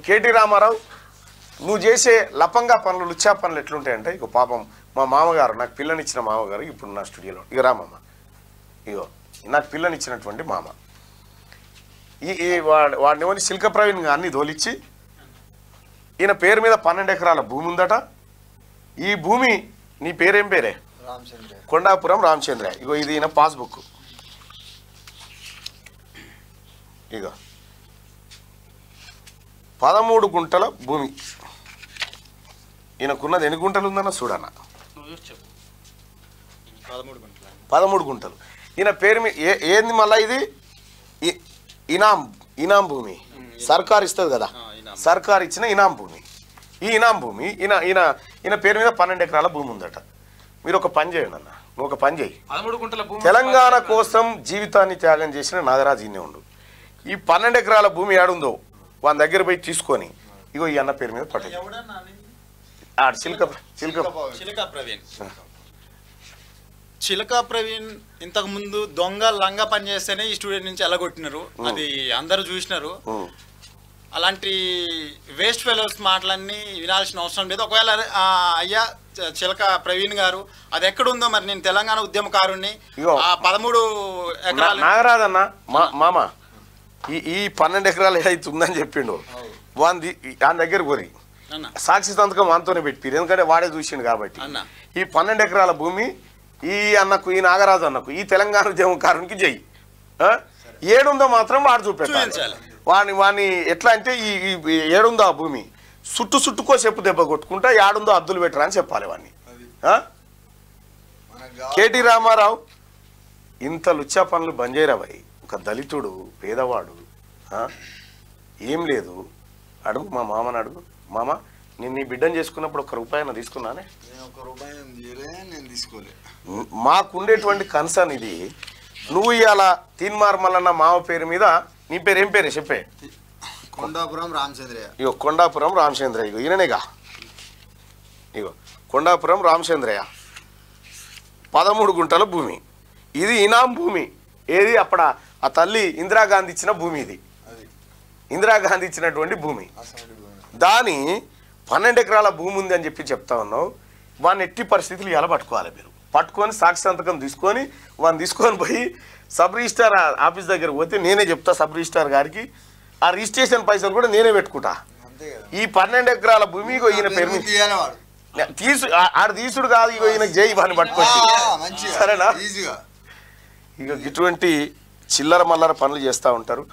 KT Ramarao నువ్వు చేసే లపంగా పనులు లుచ్చా పనులు ఎట్లుంటాయంటే ఇక పాపం మా మామగారు నాకు పిల్లనిచ్చిన మామగారు ఇప్పుడు నా స్టూడియోలో ఇక రామమ్మ ఇగో నాకు పిల్లనిచ్చినటువంటి మామ ఈ వాడిని ఏమని శిల్క ప్రవీణ్ గారిని తోలిచ్చి ఈయన పేరు మీద 12 ఎకరాల భూమి ఉందట. ఈ భూమి నీ పేరేం పేరే? కొండాపురం రామచంద్ర. ఇగో ఇది ఈయన పాస్బుక్. ఇగో 13 గుంటల భూమి. ఈయనకున్నది ఎన్ని గుంటలు ఉందన్న చూడన్న. 13 గుంటలు. ఈయన పేరు మీద ఏంది మళ్ళీ ఇది ఇనాం భూమి. సర్కార్ ఇస్తుంది కదా, సర్కార్ ఇచ్చిన ఇనాం భూమి. ఈ ఇనాం భూమి ఈయన పేరు మీద 12 ఎకరాల భూమి ఉందట. మీరు ఒక పని చేయండి అన్న, నువ్వు ఒక పని చేయి. తెలంగాణ కోసం జీవితాన్ని త్యాగం చేసిన నాగరాజు ఇన్నే ఉండు. ఈ 12 ఎకరాల భూమి ఏడుందో వాళ్ళ దగ్గర పోయి తీసుకొని ఇగో ఈ అన్న పేరు మీద పట్టు. చిలక ప్రవీణ్ ఇంతకు ముందు దొంగ లంగా పని చేస్తేనే ఈ స్టూడెంట్ నుంచి ఎలగొట్టినారు, అది అందరూ చూసినారు. అలాంటి వేస్ట్ ఫెలోస్ మాటలన్నీ వినాల్సిన అవసరం లేదు. ఒకవేళ అయ్యా చిలక ప్రవీణ్ గారు అది ఎక్కడుందో మరి నేను తెలంగాణ ఉద్యమకారుణ్ణి 13 ఎకరాలు నాగరాజన్న మామ ఈ 12 ఎకరాలు ఏదైతే ఉందని చెప్పిండు వాని దగ్గర కోరి సాక్షి సంతకం వానితోనే పెట్టిరు, ఎందుకంటే వాడే చూసిండు కాబట్టి. ఈ 12 ఎకరాల భూమి ఈ అన్నకు, ఈ నాగరాజు అన్నకు, ఈ తెలంగాణ ఉద్యమకారునికి జై ఏడుందో మాత్రం వాడు చూపెట్టాలి. వాని ఎట్లా అంటే ఈ ఏడుందో ఆ భూమి చుట్టుకో చెప్పు దెబ్బ కొట్టుకుంటా ఏడుందో అద్దులు పెట్టరా అని చెప్పాలి వాడిని. కేటీ రామారావు ఇంత లుచ్చా పనులు బంద్ చేయరాబాయి. ఒక దళితుడు పేదవాడు ఏం లేదు, అడుగు మా మామని అడుగు. మామ నేను నీ బిడ్డను చేసుకున్నప్పుడు 1 రూపాయి తీసుకున్నానే? మాకుండేటువంటి కన్సర్న్ ఇది. నువ్వు ఇవాళ తీన్మార్ మల్లన్న మామ పేరు మీద నీ పేరు ఏం పేరే చెప్పే? కొండాపురం రామచంద్రయ్య. ఇగో కొండాపురం రామచంద్రయ్య. ఇగో ఈయననేగా, ఇగో కొండాపురం రామచంద్రయ్య 13 గుంటల భూమి. ఇది ఇనాం భూమి. ఏది అప్పుడ ఆ తల్లి ఇందిరాగాంధీ ఇచ్చిన భూమి. ఇది ఇందిరాగాంధీ ఇచ్చినటువంటి భూమి. దాని 12 ఎకరాల భూమి ఉంది అని చెప్పి చెప్తా ఉన్నావు. వాడిని ఎట్టి పరిస్థితులు ఇలా పట్టుకోవాలి. మీరు పట్టుకొని సాక్షి సంతకం తీసుకొని వాడిని తీసుకొని పోయి సబ్ రిజిస్టార్ ఆఫీస్ దగ్గర పోతే నేనే చెప్తా సబ్ రిజిస్టార్ గారికి, ఆ రిజిస్ట్రేషన్ పైసలు కూడా నేనే పెట్టుకుంటా. ఈ 12 ఎకరాల భూమి ఇగో ఈయన పేరు ఆడ తీసుడు కాదు, ఇగో ఈయన జై వాడిని పట్టుకోవచ్చు. సరేనా? ఇక ఇటువంటి చిల్లర మల్లర పనులు చేస్తూ ఉంటారు.